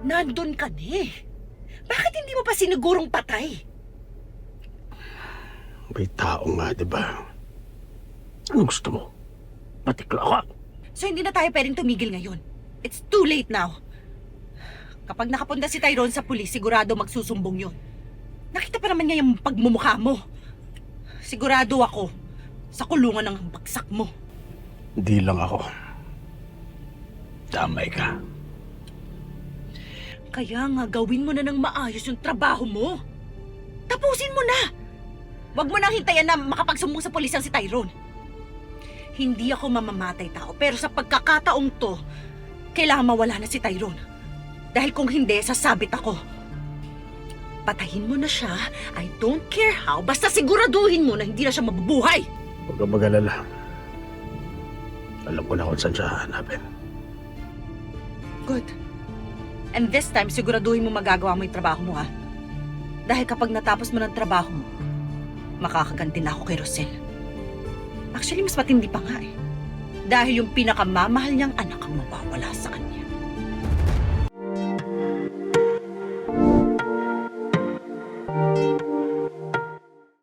Nandun ka na eh. Bakit hindi mo pa sinigurong patay? May tao nga, di ba? Anong gusto mo? Patikla ka? So hindi na tayo pwedeng tumigil ngayon. It's too late now. Kapag nakapunta si Tyrone sa pulis, sigurado magsusumbong yun. Nakita pa naman niya yung pagmumukha mo. Sigurado ako, sa kulungan ng bagsak mo. Hindi lang ako. Damay ka. Kaya nga gawin mo na ng maayos yung trabaho mo. Tapusin mo na. Huwag mo nang hintayan na makapagsumbong sa pulis ang si Tyrone. Hindi ako mamamatay tao, pero sa pagkakataong to, kailangan mawala na si Tyrone. Dahil kung hindi, sasabit ako. Patayin mo na siya, I don't care how, basta siguraduhin mo na hindi na siya mabubuhay. Huwag kang mag-alala. Alam ko na kung saan siya hanapin. Good. And this time, siguraduhin mo magagawa mo yung trabaho mo, ha? Dahil kapag natapos mo ng trabaho mo, makakaganti na ako kay Rosel. Actually, mas matindi pa nga eh. Dahil yung pinakamamahal niyang anak ang mawawa.